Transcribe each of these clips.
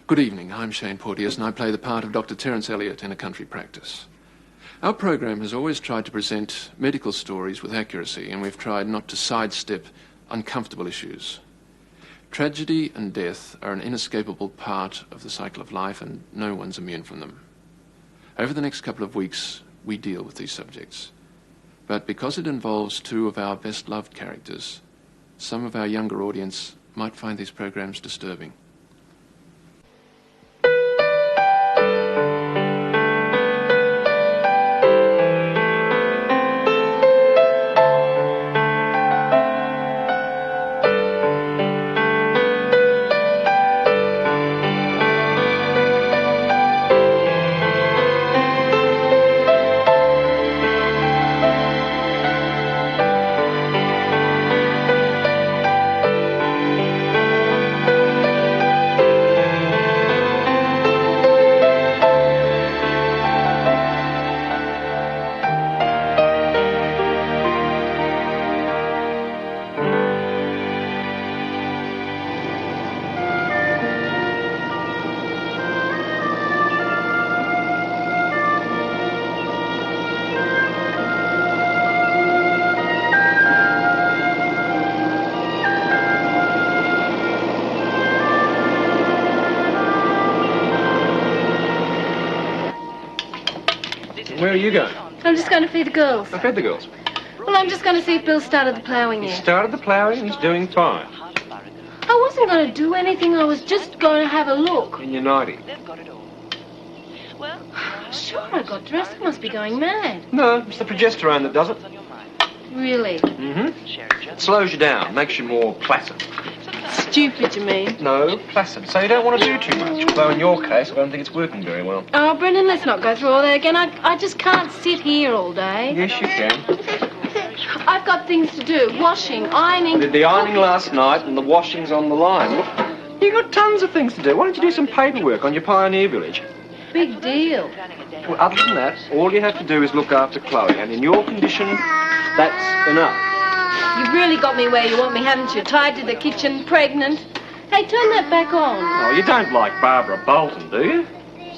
Good evening, I'm Shane Porteous and I play the part of Dr. Terence Elliott in A Country Practice. Our program has always tried to present medical stories with accuracy, and we've tried not to sidestep uncomfortable issues. Tragedy and death are an inescapable part of the cycle of life, and no one's immune from them. Over the next couple of weeks, we deal with these subjects. But because it involves two of our best-loved characters, some of our younger audience might find these programs disturbing. Where are you going? I'm just going to feed the girls. I fed the girls. Well, I'm just going to see if Bill started the ploughing He yet. started the ploughing and he's doing fine. I wasn't going to do anything. I was just going to have a look. In your nightie. Sure, I got dressed. I must be going mad. No, it's the progesterone that does it. Really? Mm-hmm. It slows you down, makes you more placid. Stupid, you mean? No, placid. So you don't want to do too much. Although in your case, I don't think it's working very well. Oh, Brendan, let's not go through all that again. I just can't sit here all day. Yes, you can. I've got things to do. Washing, ironing. I did the ironing last night and the washing's on the line. Look, you got tons of things to do. Why don't you do some paperwork on your pioneer village? Big deal. Well, other than that, all you have to do is look after Chloe. And in your condition, that's enough. You've really got me where you want me, haven't you? Tied to the kitchen, pregnant. Hey, turn that back on. Oh, you don't like Barbara Bolton, do you?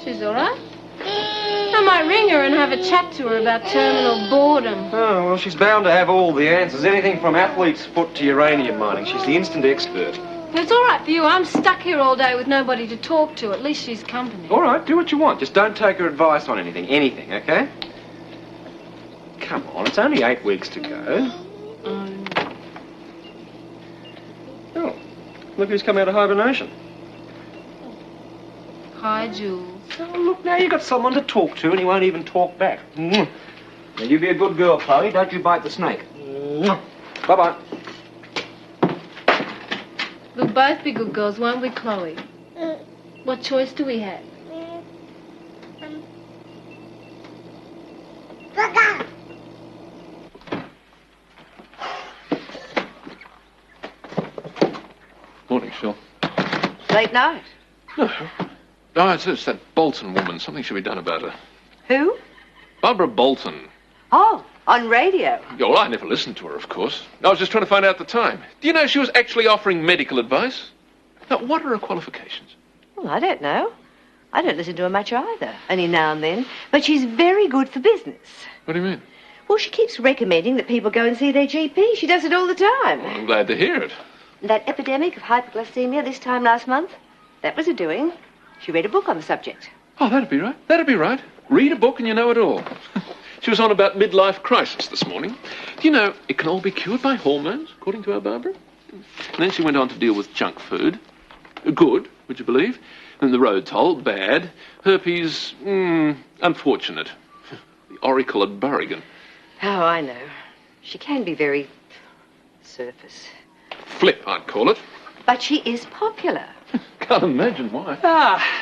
She's all right. I might ring her and have a chat to her about terminal boredom. Oh, well, she's bound to have all the answers. Anything from athlete's foot to uranium mining. She's the instant expert. It's all right for you. I'm stuck here all day with nobody to talk to. At least she's company. All right, do what you want. Just don't take her advice on anything. Anything, okay? Come on, it's only 8 weeks to go. Oh, look who's come out of hibernation. Hi, Jules. Oh, look, now you've got someone to talk to and he won't even talk back. Now, you be a good girl, Chloe. Don't you bite the snake. Bye-bye. We'll both be good girls, won't we, Chloe? What choice do we have? Morning, Phil. Late night. No. No, it's that Bolton woman. Something should be done about her. Who? Barbara Bolton. Oh, on radio. Yeah, well, I never listened to her, of course. I was just trying to find out the time. Do you know she was actually offering medical advice? Now, what are her qualifications? Well, I don't know. I don't listen to her much either, only now and then. But she's very good for business. What do you mean? Well, she keeps recommending that people go and see their GP. She does it all the time. Well, I'm glad to hear it. That epidemic of hypoglycemia this time last month, that was a doing. She read a book on the subject. Oh, that'd be right. That'd be right. Read a book and you know it all. She was on about midlife crisis this morning. Do you know, it can all be cured by hormones, according to our Barbara? And then she went on to deal with junk food. Good, would you believe? And the road toll, bad. Herpes, unfortunate. The Oracle at Burrigan. Oh, I know. She can be very surface. Flip, I'd call it. But she is popular. Can't imagine why.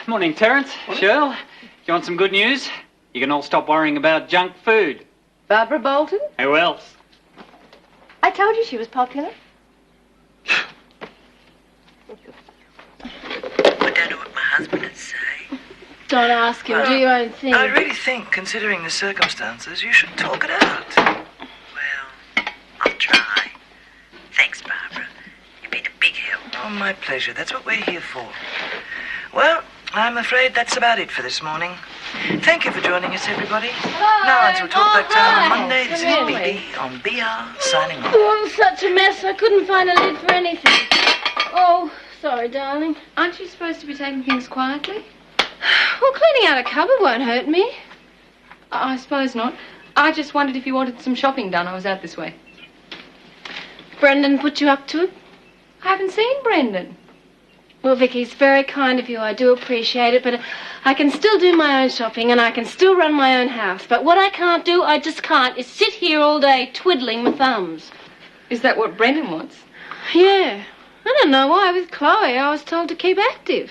Morning, Terence. Shirl, you want some good news? You can all stop worrying about junk food. Barbara Bolton? Who else? I told you she was popular. I don't know what my husband would say. Don't ask him. Do your own thing. I really think, considering the circumstances, you should talk it out. Well, I'll try. Thanks, Barbara. You've been a big help. Oh, my pleasure. That's what we're here for. Well, I'm afraid that's about it for this morning. Thank you for joining us, everybody. Hi. Now, until talk back time on Hi. Monday, this is Come here. BB on BR, signing off. Oh, I'm such a mess. I couldn't find a lid for anything. Oh, sorry, darling. Aren't you supposed to be taking things quietly? Well, cleaning out a cupboard won't hurt me. I suppose not. I just wondered if you wanted some shopping done. I was out this way. Brendan put you up to it? I haven't seen Brendan. Well, Vicky, it's very kind of you. I do appreciate it, but I can still do my own shopping and I can still run my own house. But what I can't do, I just can't, is sit here all day twiddling my thumbs. Is that what Brendan wants? Yeah. I don't know why. With Chloe, I was told to keep active.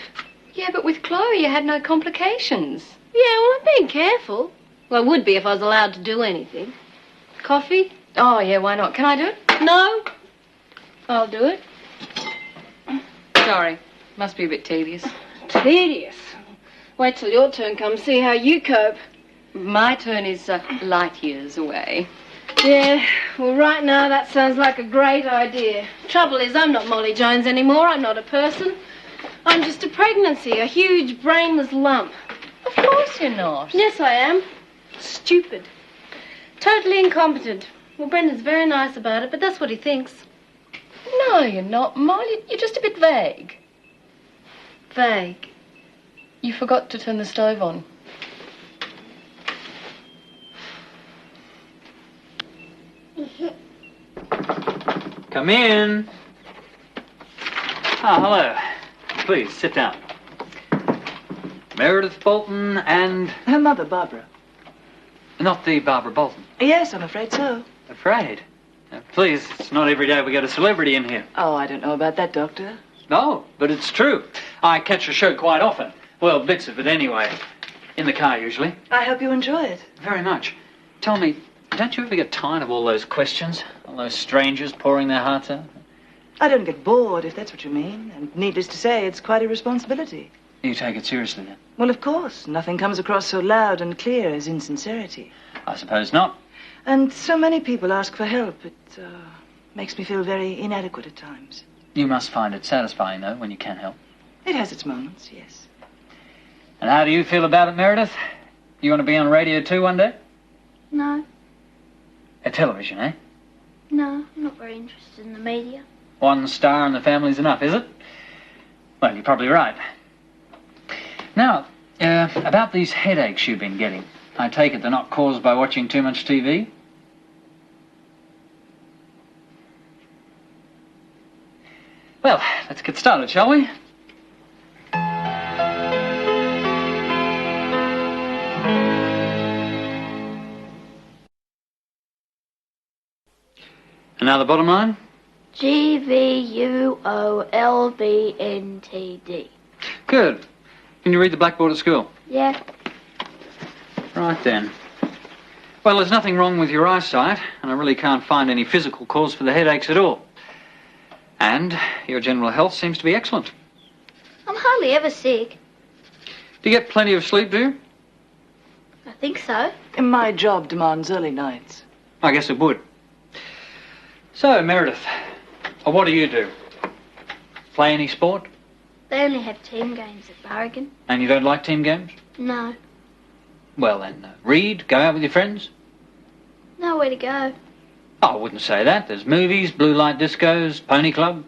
Yeah, but with Chloe, you had no complications. Yeah, well, I'm being careful. Well, I would be if I was allowed to do anything. Coffee? Oh, yeah, why not? Can I do it? No. I'll do it. Sorry. Must be a bit tedious. Tedious. Wait till your turn comes, see how you cope. My turn is light years away. Yeah, well, right now that sounds like a great idea. Trouble is, I'm not Molly Jones anymore. I'm not a person. I'm just a pregnancy, a huge brainless lump. Of course you're not. Yes, I am. Stupid. Totally incompetent. Well, Brendan's very nice about it, but that's what he thinks. No, you're not, Molly. You're just a bit vague. Vague. You forgot to turn the stove on. Come in. Ah, hello. Please, sit down. Meredith Bolton and... Her mother, Barbara. Not the Barbara Bolton. Yes, I'm afraid so. Afraid? Please, it's not every day we get a celebrity in here. Oh, I don't know about that, Doctor. No, but it's true. I catch the show quite often. Well, bits of it anyway. In the car, usually. I hope you enjoy it. Very much. Tell me, don't you ever get tired of all those questions? All those strangers pouring their hearts out? I don't get bored, if that's what you mean. And needless to say, it's quite a responsibility. You take it seriously, then? Well, of course. Nothing comes across so loud and clear as insincerity. I suppose not. And so many people ask for help. It makes me feel very inadequate at times. You must find it satisfying, though, when you can help. It has its moments, yes. And how do you feel about it, Meredith? You want to be on radio too one day? No, A television, eh? no, I'm not very interested in the media. One star in the family's enough, is it? Well, you're probably right. Now, about these headaches you've been getting. I take it they're not caused by watching too much TV? Well, let's get started, shall we? And now the bottom line? GVUOLBNTD. Good. Can you read the blackboard at school? Yeah. Right then. Well, there's nothing wrong with your eyesight, and I really can't find any physical cause for the headaches at all. And your general health seems to be excellent. I'm hardly ever sick. Do you get plenty of sleep, do you? I think so. And my job demands early nights. I guess it would. So, Meredith, what do you do? Play any sport? They only have team games at Barragan. And you don't like team games? No. Well then, read, go out with your friends? Nowhere to go. Oh, I wouldn't say that. There's movies, blue light discos, pony club.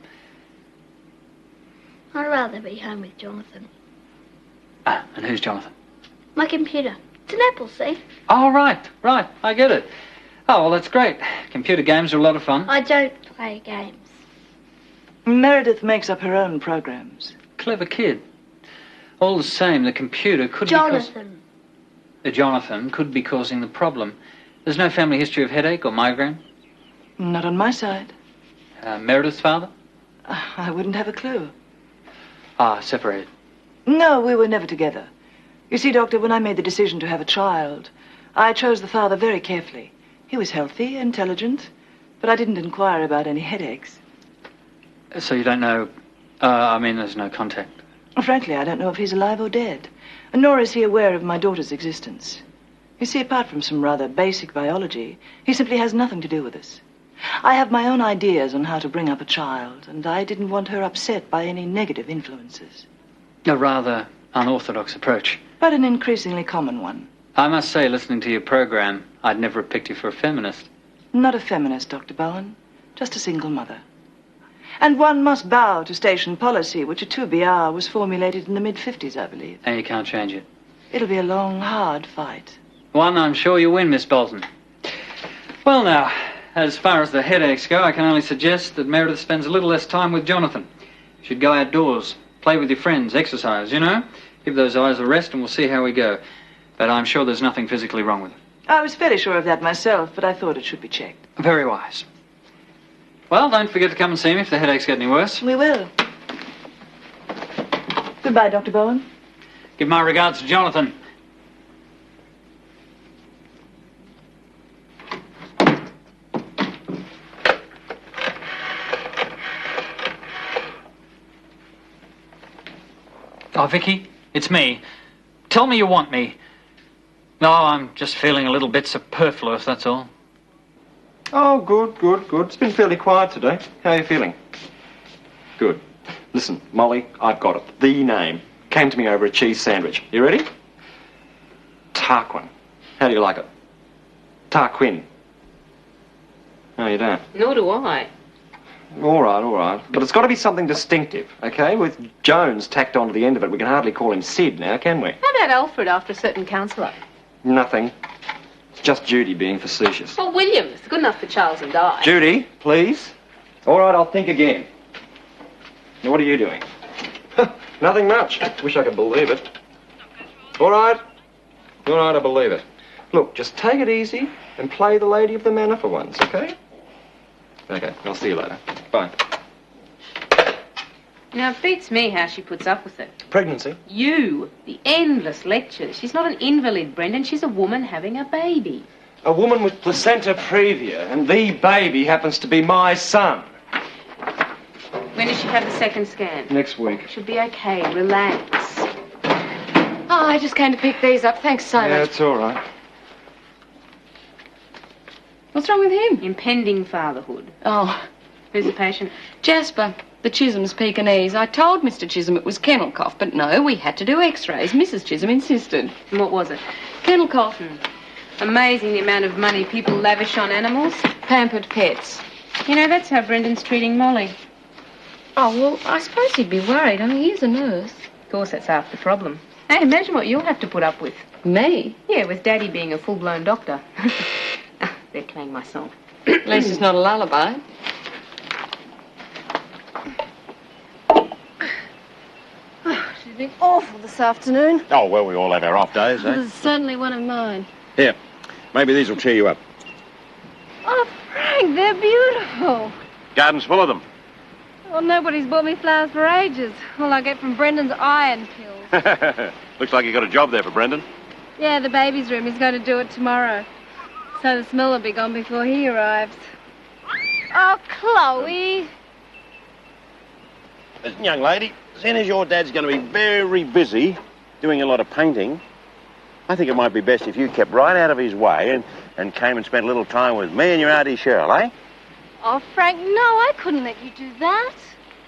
I'd rather be home with Jonathan. Ah, and who's Jonathan? My computer. It's an Apple, see? Oh, right, I get it. Oh, well, that's great. Computer games are a lot of fun. I don't play games. Meredith makes up her own programs. Clever kid. All the same, the computer could Jonathan. The Jonathan could be causing the problem. There's no family history of headache or migraine? Not on my side. Meredith's father? I wouldn't have a clue. Ah, separated. No, we were never together. You see, Doctor, when I made the decision to have a child, I chose the father very carefully. He was healthy, intelligent, but I didn't inquire about any headaches. So you don't know... there's no contact. Frankly, I don't know if he's alive or dead, nor is he aware of my daughter's existence. You see, apart from some rather basic biology, he simply has nothing to do with us. I have my own ideas on how to bring up a child, and I didn't want her upset by any negative influences. A rather unorthodox approach. But an increasingly common one. I must say, listening to your program, I'd never have picked you for a feminist. Not a feminist, Dr. Bowen. Just a single mother. And one must bow to station policy, which at 2BR was formulated in the mid-50s, I believe. And you can't change it. It'll be a long, hard fight. One I'm sure you'll win, Miss Bolton. Well now, as far as the headaches go, I can only suggest that Meredith spends a little less time with Jonathan. You should go outdoors, play with your friends, exercise, you know? Give those eyes a rest and we'll see how we go. But I'm sure there's nothing physically wrong with her. I was fairly sure of that myself, but I thought it should be checked. Very wise. Well, don't forget to come and see me if the headaches get any worse. We will. Goodbye, Dr. Bowen. Give my regards to Jonathan. Oh, Vicky, it's me. Tell me you want me. No, I'm just feeling a little bit superfluous, that's all. Oh, good, good, good. It's been fairly quiet today. How are you feeling? Good. Listen, Molly, I've got it. The name came to me over a cheese sandwich. You ready? Tarquin. How do you like it? Tarquin. No, you don't. Nor do I. All right, all right. But it's got to be something distinctive, okay? With Jones tacked onto the end of it, we can hardly call him Sid now, can we? How about Alfred after a certain counsellor? Nothing. It's just Judy being facetious. Well, Williams. Good enough for Charles and Di. Judy, please. All right, I'll think again. Now, what are you doing? Nothing much. Wish I could believe it. All right. All right, I believe it. Look, just take it easy and play the lady of the manor for once, okay? Okay, I'll see you later. Bye. Now, it beats me how she puts up with it. Pregnancy? You. The endless lectures. She's not an invalid, Brendan. She's a woman having a baby. A woman with placenta previa, and the baby happens to be my son. When does she have the second scan? Next week. She'll be okay. Relax. Oh, I just came to pick these up. Thanks so Yeah, much. it's all right. What's wrong with him? Impending fatherhood. Oh, Who's the patient? Jasper, the Chisholm's Pekingese. I told Mr. Chisholm it was kennel cough, but no, we had to do x-rays. Mrs. Chisholm insisted. And what was it? Kennel cough. Amazing the amount of money people lavish on animals. Pampered pets. You know, that's how Brendan's treating Molly. Oh, well, I suppose he'd be worried. I mean, he's a nurse. Of course, that's half the problem. Hey, imagine what you'll have to put up with. Me? Yeah, with Daddy being a full-blown doctor. They're playing my song. At least it's not a lullaby. She's been awful this afternoon. Oh, well, we all have our off days, This eh? is certainly one of mine. Here, maybe these will cheer you up. Oh, Frank, they're beautiful. Garden's full of them. Well, nobody's bought me flowers for ages. All I get from Brendan's iron pills. Looks like you got a job there for Brendan. Yeah, the baby's room. He's going to do it tomorrow. So the smell will be gone before he arrives. Oh, Chloe. Listen, young lady, seeing as your dad's going to be very busy doing a lot of painting, I think it might be best if you kept right out of his way and came and spent a little time with me and your Auntie Cheryl, eh? Oh, Frank, no, I couldn't let you do that.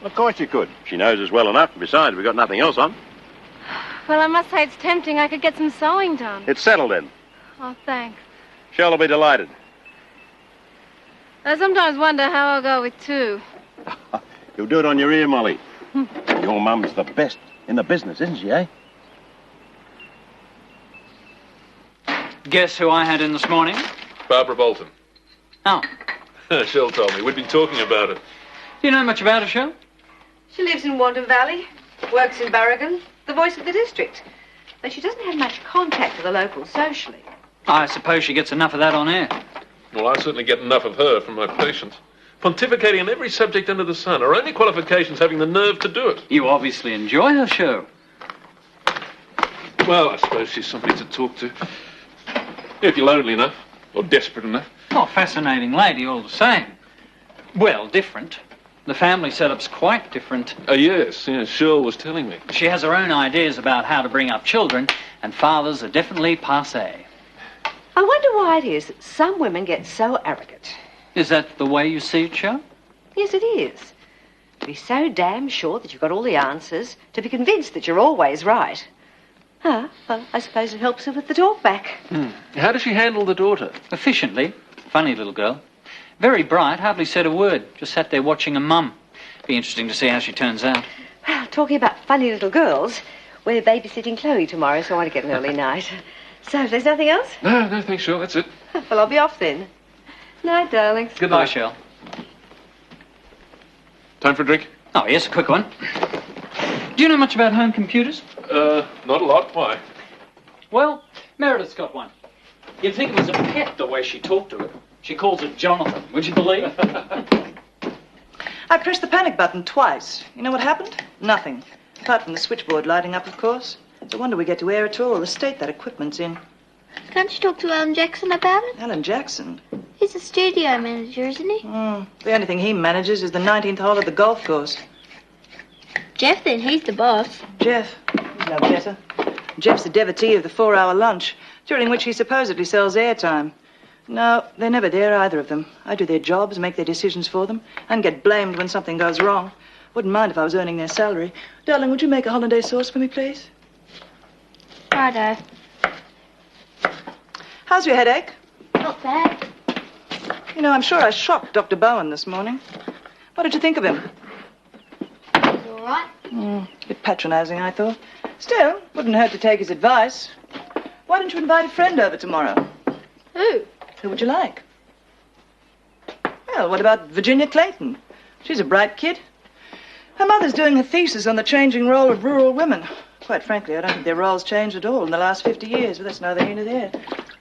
Of course you could. She knows us well enough. Besides, we've got nothing else on. Well, I must say it's tempting. I could get some sewing done. It's settled then. Oh, thanks. Cheryl will be delighted. I sometimes wonder how I'll go with two. You'll do it on your ear, Molly. Your mum's the best in the business, isn't she, eh? Guess who I had in this morning? Barbara Bolton. Oh. Shell told me. We'd been talking about it. Do you know much about her, Shell? She lives in Wandham Valley, works in Barragan, the voice of the district. Though she doesn't have much contact with the locals socially. I suppose she gets enough of that on air. Well, I certainly get enough of her from my patients. Pontificating on every subject under the sun. Her only qualification's having the nerve to do it. You obviously enjoy her show. Well, I suppose she's somebody to talk to. If you're lonely enough, or desperate enough. Oh, fascinating lady all the same. Well, different. The family setup's quite different. Yes, Shirl was telling me. She has her own ideas about how to bring up children, and fathers are definitely passé. I wonder why it is that some women get so arrogant. Is that the way you see it, Shell? Yes, it is. To be so damn sure that you've got all the answers, to be convinced that you're always right, Ah, well, I suppose it helps her with the talk back. How does she handle the daughter? Efficiently. Funny little girl. Very bright, hardly said a word. Just sat there watching her mum. Be interesting to see how she turns out. Well, talking about funny little girls, we're babysitting Chloe tomorrow, so I want to get an early night. So, if there's nothing else? No, thanks, Shell. That's it. Well, I'll be off then. Night, darlings. Goodbye, Shell. Time for a drink? Oh, yes, a quick one. Do you know much about home computers? Not a lot. Why? Well, Meredith's got one. You'd think it was a pet the way she talked to it. She calls it Jonathan. Would you believe? I pressed the panic button twice. You know what happened? Nothing. Apart from the switchboard lighting up, of course. It's a wonder we get to air at all, the state that equipment's in. Can't you talk to Alan Jackson about it? Alan Jackson? He's a studio manager, isn't he? The only thing he manages is the 19th hole of the golf course. Jeff, then, he's the boss. Jeff? He's no better. Jeff's a devotee of the 4-hour lunch, during which he supposedly sells airtime. No, they're never there, either of them. I do their jobs, make their decisions for them, and get blamed when something goes wrong. Wouldn't mind if I was earning their salary. Darling, would you make a hollandaise sauce for me, please? Righto. How's your headache? Not bad. You know, I'm sure I shocked Dr. Bowen this morning. What did you think of him? He's all right. A bit patronizing, I thought. Still, wouldn't hurt to take his advice. Why don't you invite a friend over tomorrow? Who? Who would you like? Well, what about Virginia Clayton? She's a bright kid. Her mother's doing her thesis on the changing role of rural women. Quite frankly, I don't think their roles changed at all in the last 50 years, but that's neither here nor there.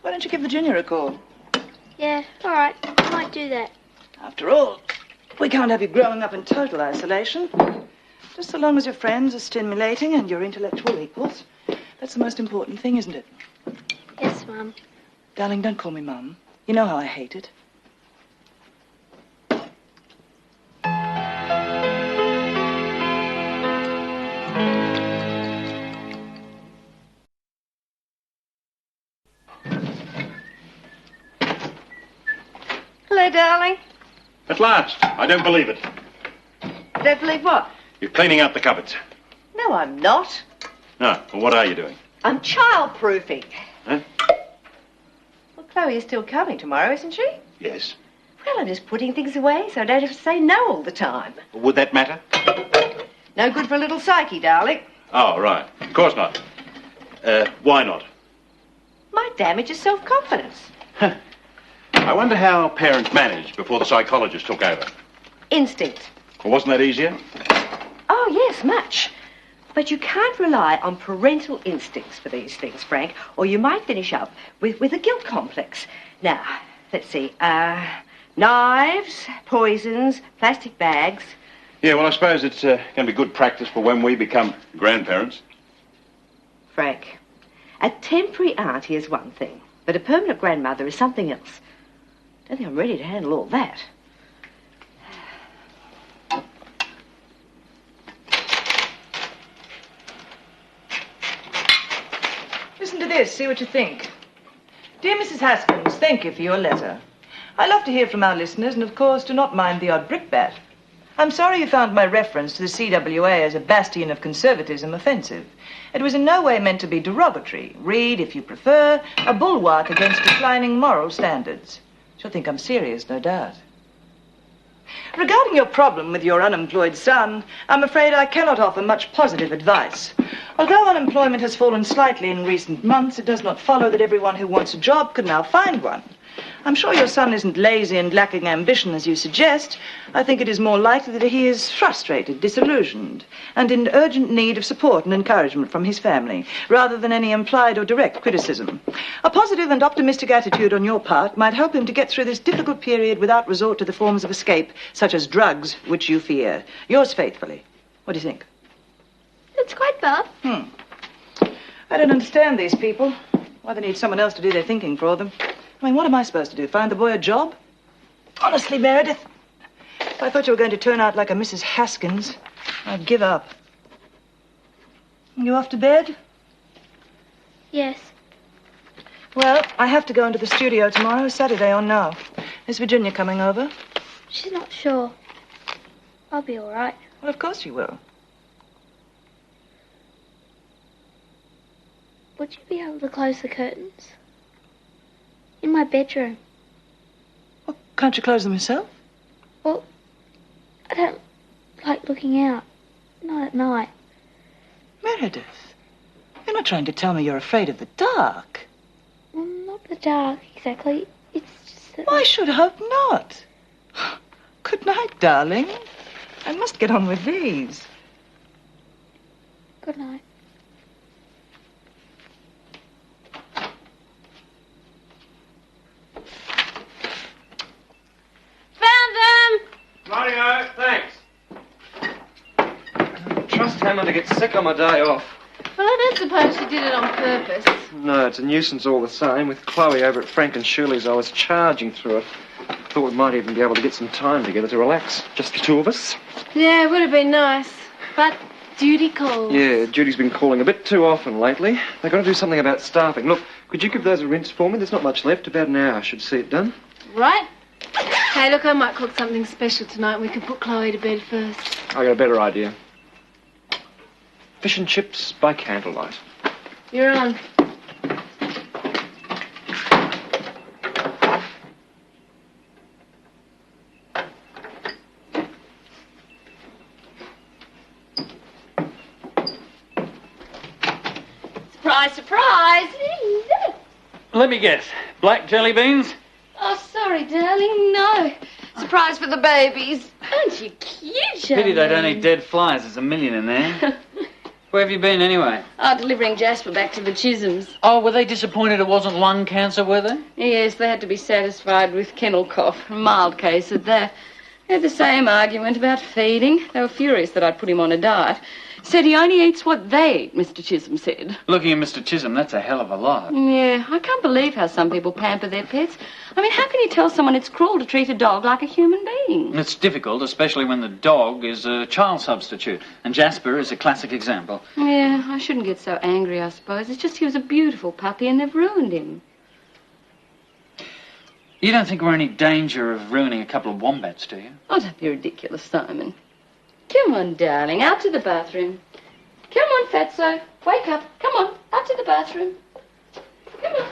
Why don't you give Virginia a call? Yeah, all right. I might do that. After all, we can't have you growing up in total isolation. Just so long as your friends are stimulating and your intellectual equals. That's the most important thing, isn't it? Yes, Mum. Darling, don't call me Mum. You know how I hate it. Hello, darling. At last. I don't believe it. Don't believe what? You're cleaning out the cupboards. No, I'm not. No. Well, what are you doing? I'm child-proofing. Huh? Well, Chloe is still coming tomorrow, isn't she? Yes. Well, I'm just putting things away so I don't have to say no all the time. Would that matter? No good for a little psyche, darling. Oh, right. Of course not. Why not? Might damage your self-confidence. I wonder how parents managed before the psychologist took over. Instinct. Well, wasn't that easier? Oh, yes, much. But you can't rely on parental instincts for these things, Frank, or you might finish up with a guilt complex. Now, let's see. Knives, poisons, plastic bags. Yeah, well, I suppose it's going to be good practice for when we become grandparents. Frank, a temporary auntie is one thing, but a permanent grandmother is something else. Don't think I'm ready to handle all that. Listen to this, see what you think. Dear Mrs. Haskins, thank you for your letter. I love to hear from our listeners, and of course do not mind the odd brickbat. I'm sorry you found my reference to the CWA as a bastion of conservatism offensive. It was in no way meant to be derogatory. Read, if you prefer, a bulwark against declining moral standards. She'll think I'm serious, no doubt. Regarding your problem with your unemployed son, I'm afraid I cannot offer much positive advice. Although unemployment has fallen slightly in recent months, it does not follow that everyone who wants a job can now find one. I'm sure your son isn't lazy and lacking ambition, as you suggest. I think it is more likely that he is frustrated, disillusioned, and in urgent need of support and encouragement from his family, rather than any implied or direct criticism. A positive and optimistic attitude on your part might help him to get through this difficult period without resort to the forms of escape, such as drugs, which you fear. Yours faithfully. What do you think? That's quite bad. I don't understand these people. Why they need someone else to do their thinking for them. I mean, what am I supposed to do? Find the boy a job? Honestly, Meredith, if I thought you were going to turn out like a Mrs. Haskins, I'd give up. You off to bed? Yes. Well, I have to go into the studio tomorrow, Saturday on now. Is Virginia coming over? She's not sure. I'll be all right. Well, of course you will. would you be able to close the curtains? In my bedroom. Well, can't you close them yourself? Well, I don't like looking out. Not at night. Meredith, you're not trying to tell me you're afraid of the dark. Well, not the dark, exactly. It's just that... I should hope not. Good night, darling. I must get on with these. Good night. Found them! Rightio, thanks. I don't trust Hammer to get sick on my day off. Well, I don't suppose you did it on purpose. No, it's a nuisance all the same. With Chloe over at Frank and Shirley's, I was charging through it. Thought we might even be able to get some time together to relax. Just the two of us. Yeah, it would have been nice. But duty calls. Yeah, Judy's been calling a bit too often lately. They've got to do something about staffing. Look, could you give those a rinse for me? There's not much left. About an hour I should see it done. Right. Hey, look, I might cook something special tonight. We could put Chloe to bed first. I got a better idea. Fish and chips by candlelight. You're on. Surprise, surprise! Let me guess. Black jelly beans? Oh, sorry, darling. No. Surprise for the babies. Aren't you cute, Pity they don't eat dead flies. There's a million in there. Where have you been anyway? Oh, delivering Jasper back to the Chisholms. Oh, were they disappointed it wasn't lung cancer, were they? Yes, they had to be satisfied with kennel cough. A mild case at that. They had the same argument about feeding. They were furious that I'd put him on a diet. Said he only eats what they eat, Mr. Chisholm said. Looking at Mr. Chisholm, that's a hell of a lot. Yeah, I can't believe how some people pamper their pets. I mean, how can you tell someone it's cruel to treat a dog like a human being? It's difficult, especially when the dog is a child substitute. And Jasper is a classic example. Yeah, I shouldn't get so angry, I suppose. It's just he was a beautiful puppy and they've ruined him. You don't think we're in any danger of ruining a couple of wombats, do you? Oh, don't be ridiculous, Simon. Come on, darling, out to the bathroom. Come on, Fatso. Wake up. Come on, out to the bathroom. Come on.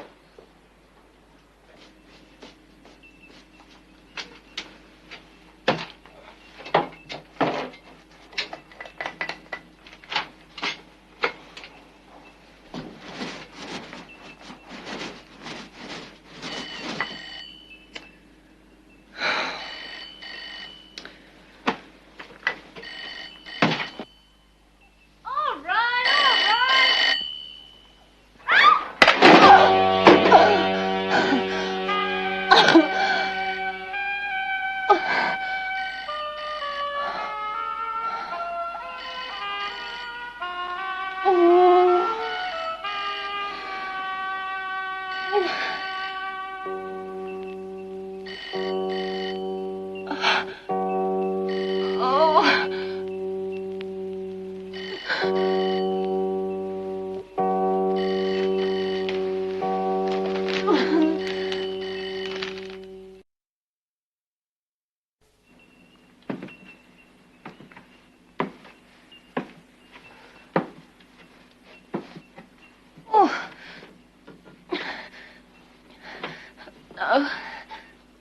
No.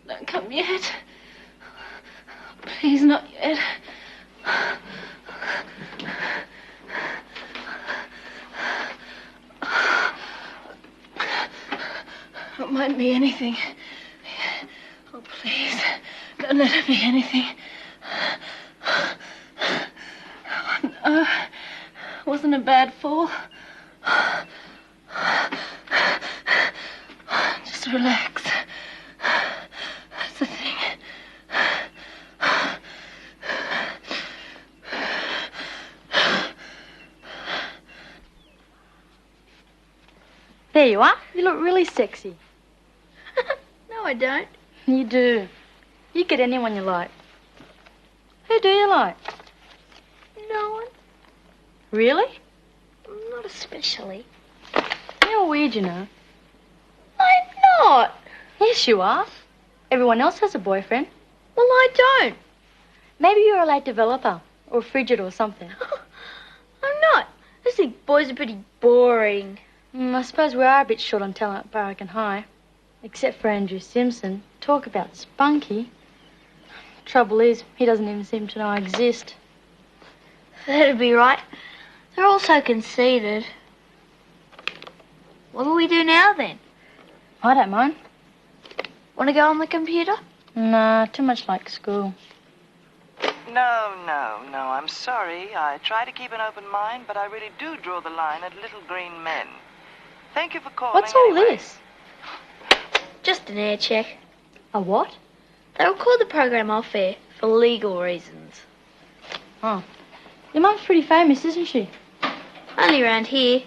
Don't come yet. Please, not yet. It might be anything. Oh, please. Don't let it be anything. No. It wasn't a bad fall. Just relax. That's the thing. There you are. You look really sexy. No, I don't. You do. You get anyone you like. Who do you like? No one. Really? Not especially. You're weird, you know. I'm not. Yes, you are. Everyone else has a boyfriend. Well, I don't. Maybe you're a late developer or frigid or something. I'm not. I just think boys are pretty boring. I suppose we are a bit short on talent at Barracan High. Except for Andrew Simpson. Talk about spunky. Trouble is, he doesn't even seem to know I exist. That'd be right. They're all so conceited. What'll we do now, then? I don't mind. Want to go on the computer? Nah, too much like school. No, I'm sorry. I try to keep an open mind, but I really do draw the line at little green men. Thank you for calling. What's all anyway. this? Just an air check. A what? They record the program off air for legal reasons. Oh. Your mum's pretty famous, isn't she? Only around here.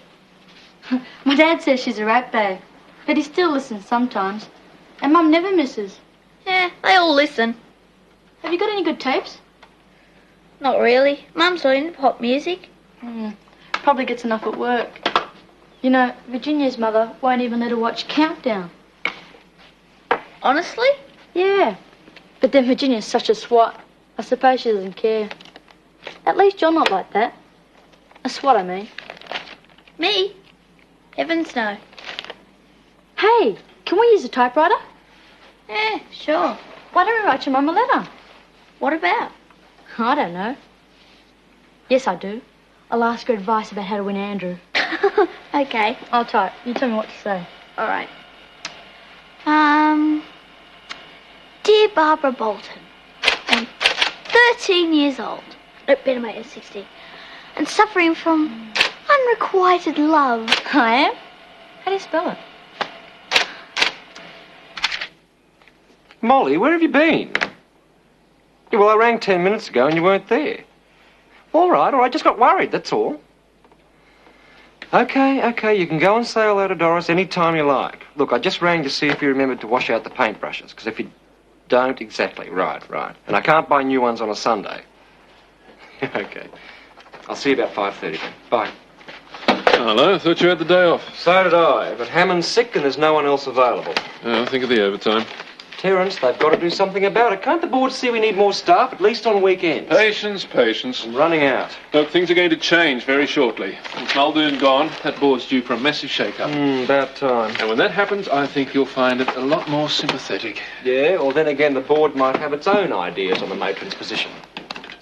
My dad says she's a rat bag, but he still listens sometimes. And Mum never misses. Yeah, they all listen. Have you got any good tapes? Not really. Mum's not into pop music. Probably gets enough at work. You know, Virginia's mother won't even let her watch Countdown. Honestly? Yeah. But then Virginia's such a swat. I suppose she doesn't care. At least you're not like that. A swat, I mean. Me? Heavens no. Hey, can we use a typewriter? Yeah, sure. Why don't we write your mum a letter? What about? I don't know. Yes, I do. I'll ask her advice about how to win Andrew. Okay. I'll type. You tell me what to say. All right. Dear Barbara Bolton, I'm 13 years old. No, better make it 16. And suffering from unrequited love. I am? How do you spell it? Molly, where have you been? Yeah, well, I rang 10 minutes ago and you weren't there. All right, just got worried, that's all. Okay, you can go and say hello to Doris any time you like. Look, I just rang to see if you remembered to wash out the paintbrushes, because if you don't, exactly, right. And I can't buy new ones on a Sunday. Okay. I'll see you about 5:30 then. Bye. Hello, I thought you had the day off. So did I, but Hammond's sick and there's no one else available. Oh, think of the overtime. Terence, they've got to do something about it. Can't the board see we need more staff, at least on weekends? Patience. I'm running out. Look, things are going to change very shortly. With Muldoon gone, that board's due for a massive shake-up. About time. And when that happens, I think you'll find it a lot more sympathetic. Yeah, or then again, the board might have its own ideas on the matron's position.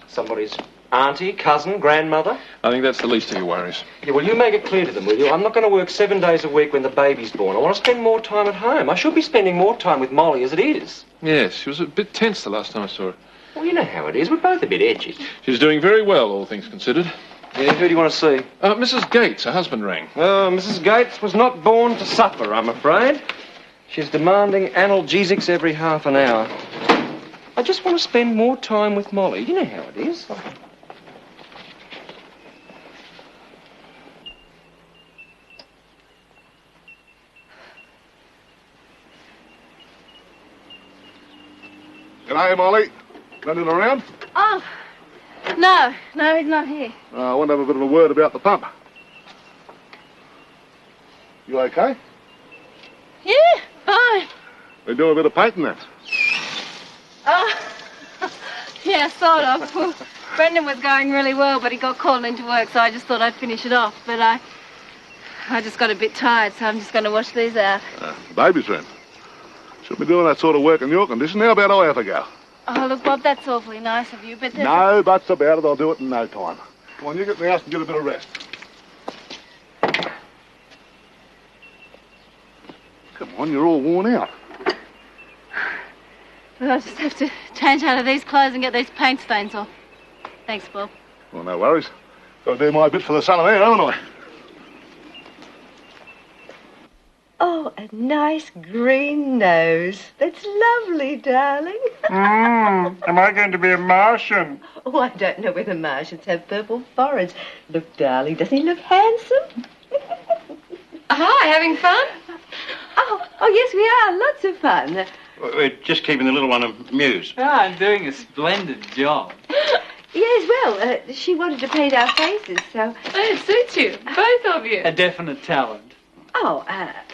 Somebody's auntie, cousin, grandmother. I think that's the least of your worries. Yeah, well, you make it clear to them, will you? I'm not going to work 7 days a week when the baby's born. I want to spend more time at home. I should be spending more time with Molly as it is. Yes, she was a bit tense the last time I saw her. Well, you know how it is. We're both a bit edgy. She's doing very well, all things considered. Yeah, who do you want to see? Mrs. Gates, her husband rang. Oh, Mrs. Gates was not born to suffer, I'm afraid. She's demanding analgesics every half an hour. I just want to spend more time with Molly. You know how it is. G'day, Molly. Running around? Oh, no, he's not here. I want to have a bit of a word about the pump. You okay? Yeah, fine. We do a bit of painting then. Oh, yeah, sort of. Well, Brendan was going really well, but he got called into work, so I just thought I'd finish it off. But I just got a bit tired, so I'm just going to wash these out. The baby's room. Shouldn't be doing that sort of work in your condition. How about I have a go? Oh, look, Bob, that's awfully nice of you, but... No buts about it. I'll do it in no time. Come on, you get in the house and get a bit of rest. Come on, you're all worn out. Well, I'll just have to change out of these clothes and get these paint stains off. Thanks, Bob. Well, no worries. Got to do my bit for the son of man, haven't I? Oh, a nice green nose. That's lovely, darling. Am I going to be a Martian? Oh, I don't know whether Martians have purple foreheads. Look, darling, doesn't he look handsome? Hi, having fun? Oh, yes, we are. Lots of fun. We're just keeping the little one amused. Oh, I'm doing a splendid job. Yes, well, she wanted to paint our faces, so... It suits you, both of you. A definite talent. Oh,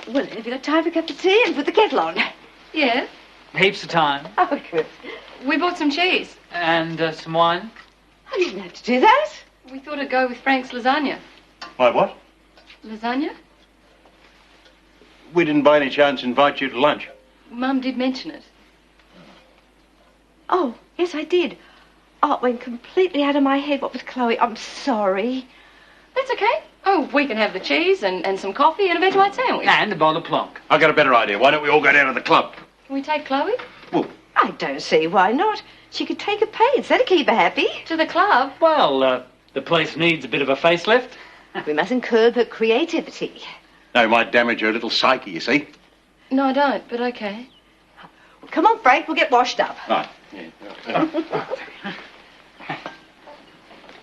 well, have you got time for a cup of tea and put the kettle on? Yeah. Heaps of time. Oh, good. We bought some cheese. And some wine. I didn't have to do that. We thought it'd go with Frank's lasagna. Why, what? Lasagna? we didn't by any chance invite you to lunch. Mum did mention it. Oh, yes, I did. Oh, it went completely out of my head. What with Chloe? I'm sorry. That's okay. Oh, we can have the cheese and some coffee and a Vegemite sandwich. And a bowl of plonk. I got a better idea. Why don't we all go down to the club? Can we take Chloe? Well, I don't see why not. She could take a pace. That'd keep her happy. To the club? Well, the place needs a bit of a facelift. We mustn't curb her creativity. no, it might damage her little psyche, you see. No, I don't, but okay. Come on, Frank, we'll get washed up. Right. Yeah. I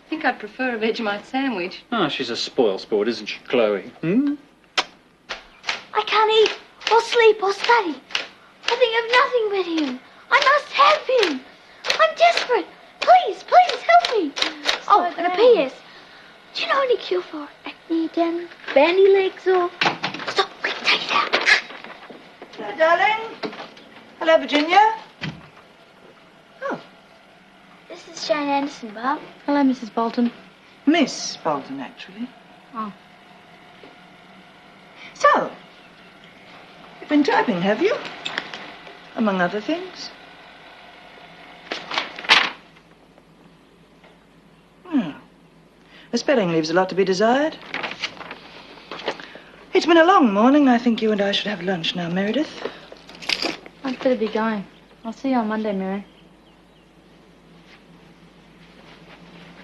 think I'd prefer a Vegemite sandwich. Oh, she's a spoil sport, isn't she, Chloe? Hmm? I can't eat or sleep or study. I think of nothing but him. I must have him. I'm desperate. Please, please help me. Oh, and a P.S. Do you know any cure for acne, Dan? Bandy legs or... Stop, quick, take it out. Hello, darling. Hello, Virginia. Oh, This is Jane Anderson, Bob. Hello, Mrs. Bolton. Miss Bolton, actually. Oh. So, you've been typing, have you? Among other things. Hmm. The spelling leaves a lot to be desired. It's been a long morning. I think you and I should have lunch now, Meredith. I'd better be going. I'll see you on Monday, Mary.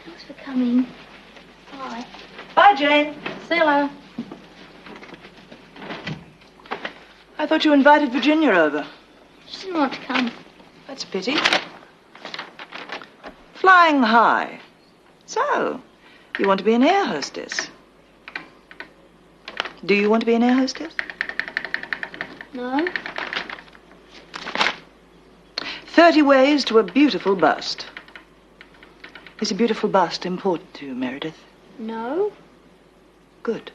Thanks for coming. Bye. Bye, Jane. See you later. I thought you invited Virginia over. She didn't want to come. That's a pity. Flying high. So, you want to be an air hostess? Do you want to be an air hostess? No? 30 ways to a beautiful bust. Is a beautiful bust important to you, Meredith? No? Good.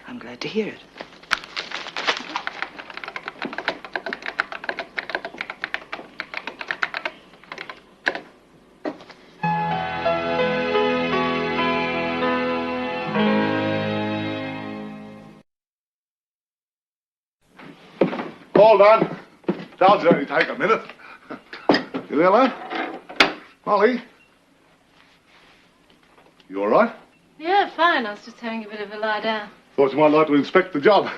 I'm glad to hear it. All done. Told you it'd only take a minute. You there, lad? Molly? You all right? Yeah, fine. I was just having a bit of a lie down. Thought you might like to inspect the job.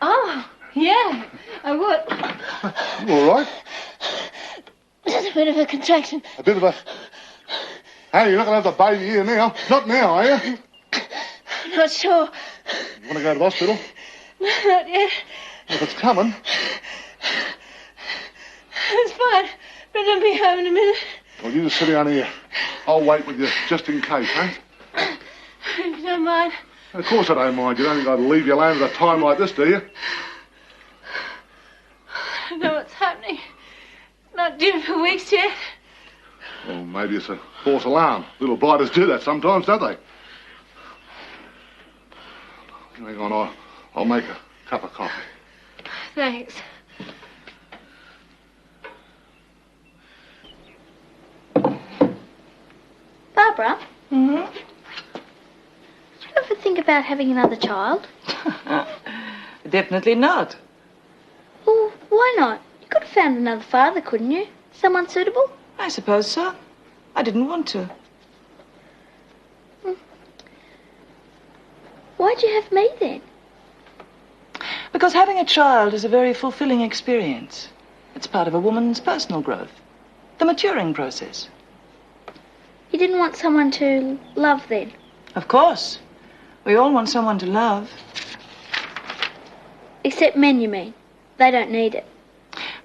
Oh, yeah, I would. You all right? Just a bit of a contraction. A bit of a... Hey, you're not going to have the baby here now. Not now, are you? I'm not sure. You want to go to the hospital? Not yet. If it's coming... It's fine. But I'll be home in a minute. Well, you just sit down here. I'll wait with you just in case, eh? If you don't mind. Of course I don't mind. You don't think I'd leave you alone at a time like this, do you? I don't know what's happening. Not due for weeks yet. Well, maybe it's a false alarm. Little blighters do that sometimes, don't they? Hang on, I'll make a cup of coffee. Thanks. Barbara, Mm-hmm. do you ever think about having another child? Definitely not. Well, why not? You could have found another father, couldn't you? Someone suitable? I suppose so. I didn't want to. Why'd you have me then? Because having a child is a very fulfilling experience. It's part of a woman's personal growth. The maturing process. You didn't want someone to love then? Of course. We all want someone to love. Except men, you mean? They don't need it.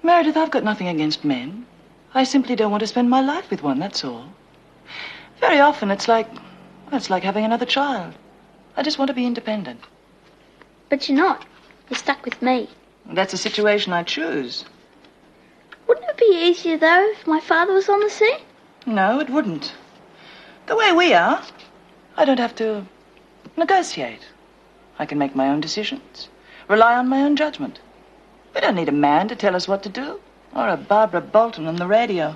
Meredith, I've got nothing against men. I simply don't want to spend my life with one, that's all. Very often it's like having another child. I just want to be independent. But you're not. You're stuck with me. That's a situation I choose. Wouldn't it be easier, though, if my father was on the scene? No, it wouldn't. The way we are, I don't have to negotiate. I can make my own decisions, rely on my own judgment. We don't need a man to tell us what to do, or a Barbara Bolton on the radio.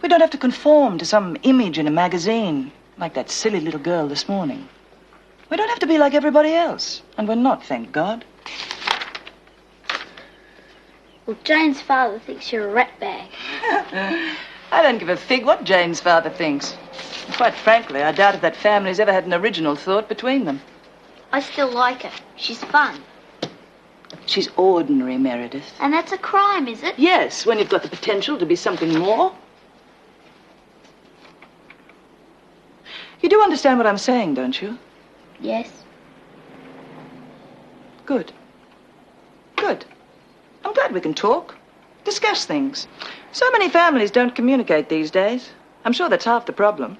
We don't have to conform to some image in a magazine, like that silly little girl this morning. We don't have to be like everybody else, and we're not, thank God. Well, Jane's father thinks you're a ratbag. I don't give a fig what Jane's father thinks. Quite frankly, I doubt if that family's ever had an original thought between them. I still like her. She's fun. She's ordinary, Meredith. And that's a crime, is it? Yes, when you've got the potential to be something more. You do understand what I'm saying, don't you? Yes. Good. Good. I'm glad we can talk, discuss things. So many families don't communicate these days. I'm sure that's half the problem.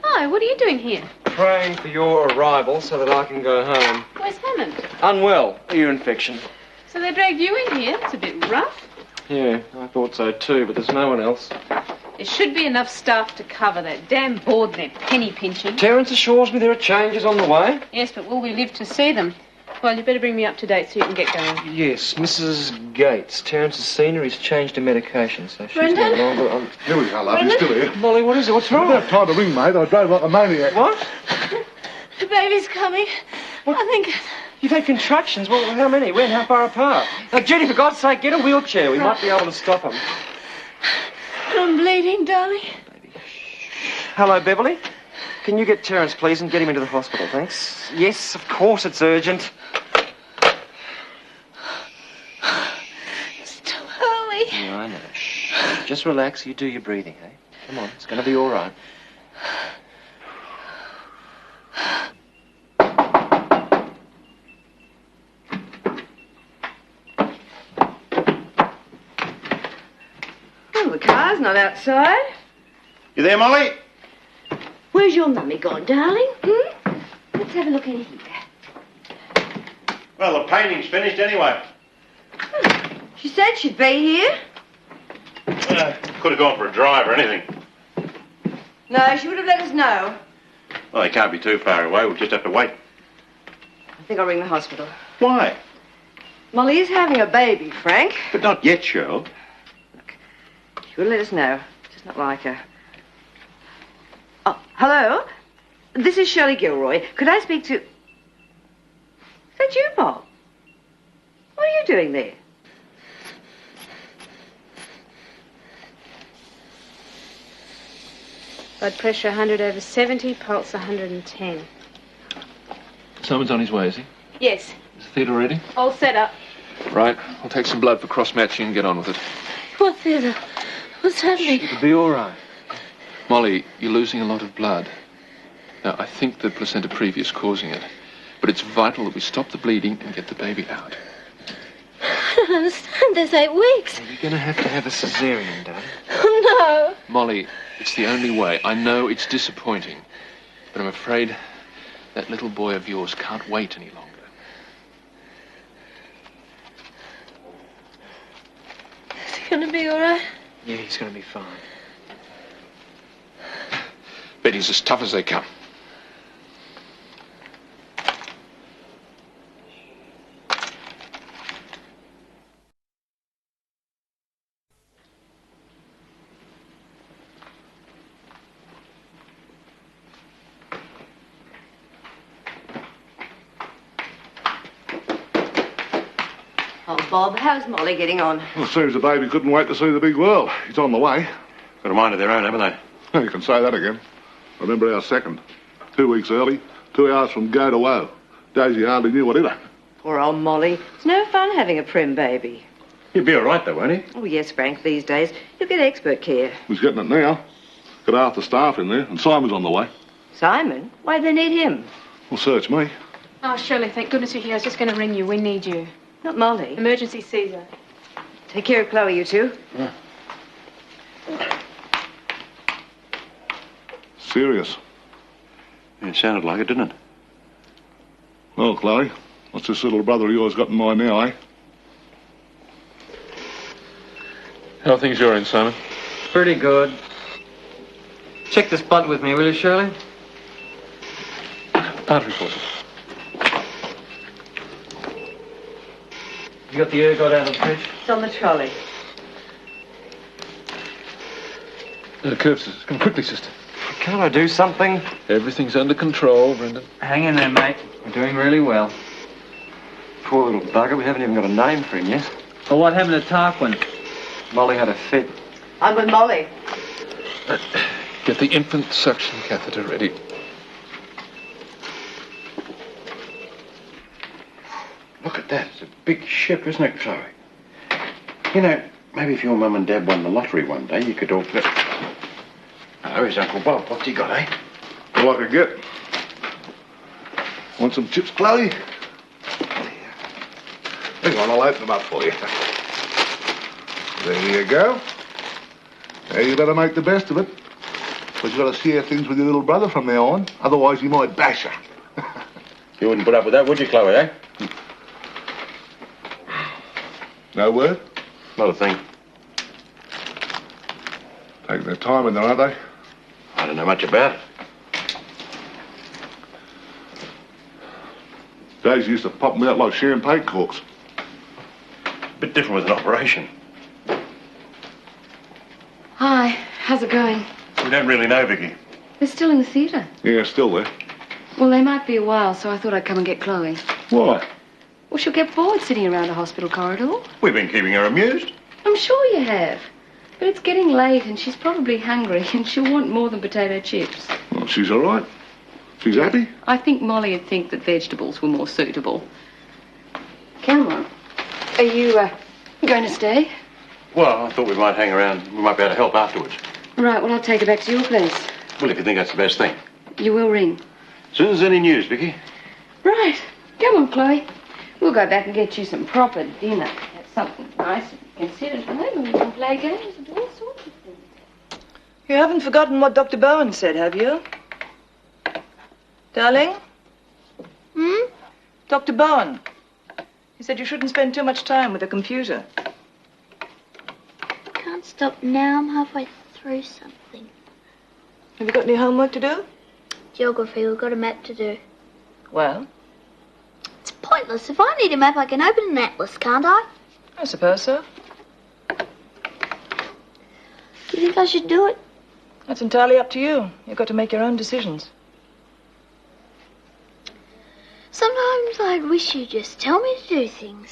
Hi, what are you doing here? Praying for your arrival so that I can go home. Where's Hammond? Unwell. Ear infection. So they dragged you in here. It's a bit rough. Yeah, I thought so too, but there's no one else. There should be enough staff to cover that damn board and their penny pinching. Terence assures me there are changes on the way. Yes, but will we live to see them? Well, you better bring me up to date so you can get going. Yes, Mrs. Gates. Terence has seen her. He's changed her medication, so she's Brendan? no longer... Here we are, love. He's still here. Molly, what is it? What's I wrong? didn't have time to ring, mate. I drove like a maniac. What? The baby's coming. I think... You've had contractions? Well, how many? When? How far apart? Now, Judy, for God's sake, get a wheelchair. We might be able to stop him. I'm bleeding, darling. Hello, Beverly. Can you get Terence, please, and get him into the hospital, thanks? Yes, of course, it's urgent. It's too early. Yeah, I know. Shh. Just relax. You do your breathing, eh? Come on, it's going to be all right. Oh, the car's not outside. You there, Molly? Where's your mummy gone, darling? Let's have a look in here. Well, the painting's finished anyway. She said she'd be here. Could have gone for a drive or anything. No, she would have let us know. Well, they can't be too far away. We'll just have to wait. I think I'll ring the hospital. Why? Molly is having a baby, Frank. But not yet, Cheryl. She would let us know. Just not like her. Oh, hello? This is Shirley Gilroy. Could I speak to... Is that you, Bob? What are you doing there? Blood pressure 100/70, pulse 110. Simon's on his way, is he? Yes, Is the theatre ready? all set up. Right. I'll take some blood for cross-matching and get on with it. What theatre? What's happening? It'll be all right. Molly, you're losing a lot of blood. Now, I think the placenta previa is causing it, but it's vital that we stop the bleeding and get the baby out. I don't understand. There's 8 weeks. You're going to have a cesarean, darling. Oh, no. Molly, it's the only way. I know it's disappointing, but I'm afraid that little boy of yours can't wait any longer. Is he going to be all right? Yeah, he's going to be fine. Betty's as tough as they come. Oh, Bob, how's Molly getting on? Well, it seems the baby couldn't wait to see the big world. He's on the way. Got a mind of their own, haven't they? You can say that again. Remember our second. 2 weeks early, 2 hours from go to woe. Daisy hardly knew what hit her. Poor old Molly. It's no fun having a prim baby. He'll be all right, though, won't he? Oh, yes, Frank, these days. You'll get expert care. He's getting it now. Got half the staff in there, and Simon's on the way. Simon? Why'd they need him? Well, search me. Oh, Shirley, thank goodness you're here. I was just going to ring you. We need you. Not Molly. Emergency Caesar. Take care of Chloe, you two. Serious. Yeah, it sounded like it, didn't it? Well, Chloe, what's this little brother of yours got in mind now, eh? How are things your end, Simon? Pretty good. Check this blood with me, will you, Shirley? Part report. You got the ergot out of the fridge? It's on the trolley. Curve, sister. Come quickly, sister. Can't I do something? Everything's under control, Brendan. Hang in there, mate. We're doing really well. Poor little bugger, we haven't even got a name for him yet. Well, what happened to Tarquin? Molly had a fit. I'm with Molly. Get the infant suction catheter ready. Look at that. It's a big ship, isn't it, Chloe? You know, maybe if your mum and dad won the lottery one day, you could all... Oh, here's Uncle Bob. What's he got, eh? All I could get. Want some chips, Chloe? Hang on, I'll open them up for you. There you go. Now, you better make the best of it. But you've got to share things with your little brother from now on. Otherwise, he might bash her. You wouldn't put up with that, would you, Chloe, eh? No word? Not a thing. Taking their time in there, aren't they? I don't know much about it. Days used to pop them out like champagne corks. Bit different with an operation. Hi, how's it going? We don't really know, Vicky. They're still in the theatre. Yeah, still there. Well, they might be a while, so I thought I'd come and get Chloe. Why? Well, she'll get bored sitting around a hospital corridor. We've been keeping her amused. I'm sure you have. But it's getting late and she's probably hungry and she'll want more than potato chips. Well, she's all right. She's happy. I think Molly would think that vegetables were more suitable. Come on. Are you, going to stay? Well, I thought we might hang around. We might be able to help afterwards. Right, well, I'll take her back to your place. Well, if you think that's the best thing. You will ring. As soon as there's any news, Vicky. Right. Come on, Chloe. We'll go back and get you some proper dinner. Have something nice and consider at home and we can play games and do all sorts of things. You haven't forgotten what Dr. Bowen said, have you? Darling? Dr. Bowen. He said you shouldn't spend too much time with a computer. Can't stop now. I'm halfway through something. Have you got any homework to do? Geography. We've got a map to do. Well, It's pointless. If I need a map, I can open an atlas, can't I? I suppose so. Do you think I should do it? That's entirely up to you. You've got to make your own decisions. Sometimes I wish you'd just tell me to do things.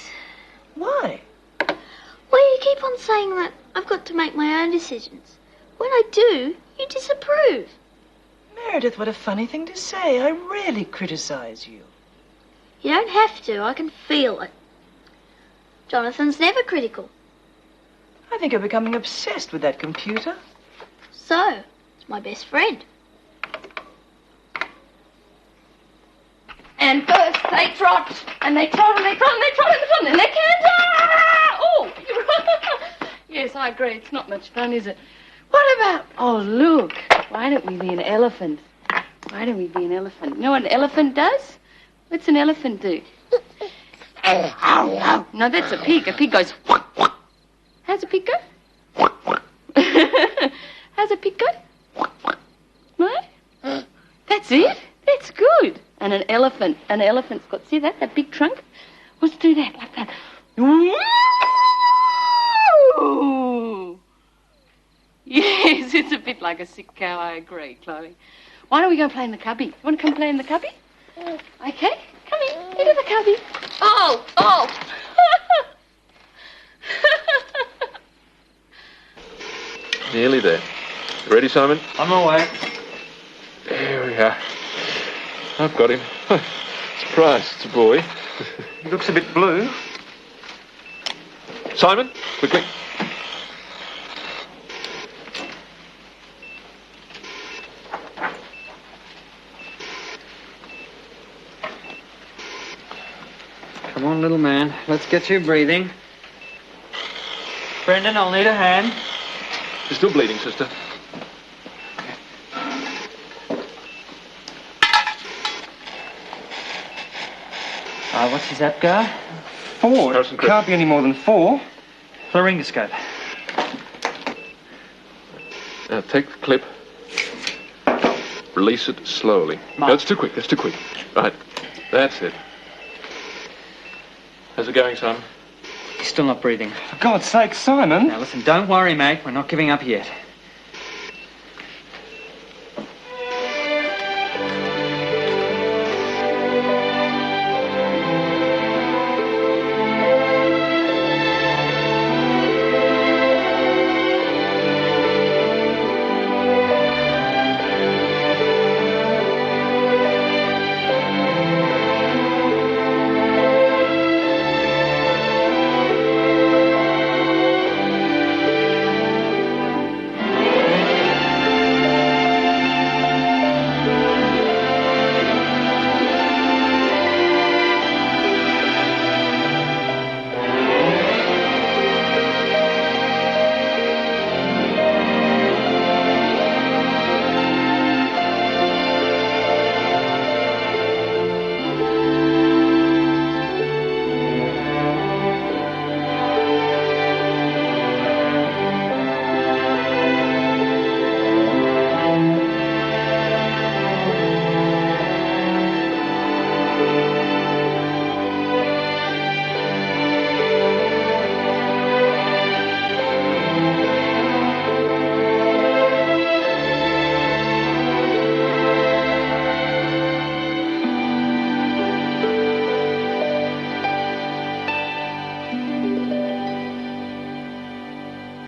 Why? Well, you keep on saying that I've got to make my own decisions. When I do, you disapprove. Meredith, what a funny thing to say. I rarely criticize you. You don't have to. I can feel it. Jonathan's never critical. I think you're becoming obsessed with that computer. So, it's my best friend. And first they trot, and they trot, and they trot, and they trot, and they trot, and they canter! Oh, you're right. Yes, I agree. It's not much fun, is it? What about... Oh, look. Why don't we be an elephant? Why don't we be an elephant? You know what an elephant does? What's an elephant do? No, that's a pig. A pig goes... How's a pig go? How's a pig go? Right? That's it. That's good. And an elephant's got, see that big trunk? Let's do that, like that. Ooh. Yes, it's a bit like a sick cow, I agree, Chloe. Why don't we go play in the cubby? You want to come play in the cubby? Okay, come in, into the cubby. Oh! Nearly there. You ready, Simon? On my way. There we are. I've got him. Surprise, it's a boy. He looks a bit blue. Simon, quickly. Come on, little man. Let's get you breathing. Brendan, I'll need a hand. You're still bleeding, sister. What's his app go? 4. Harrison Crick. Can't be any more than 4. Laryngoscope. Now, take the clip. Release it slowly. Mark. That's too quick. Right. That's it. How's it going, Simon? He's still not breathing. For God's sake, Simon. Now, listen, don't worry, mate. We're not giving up yet.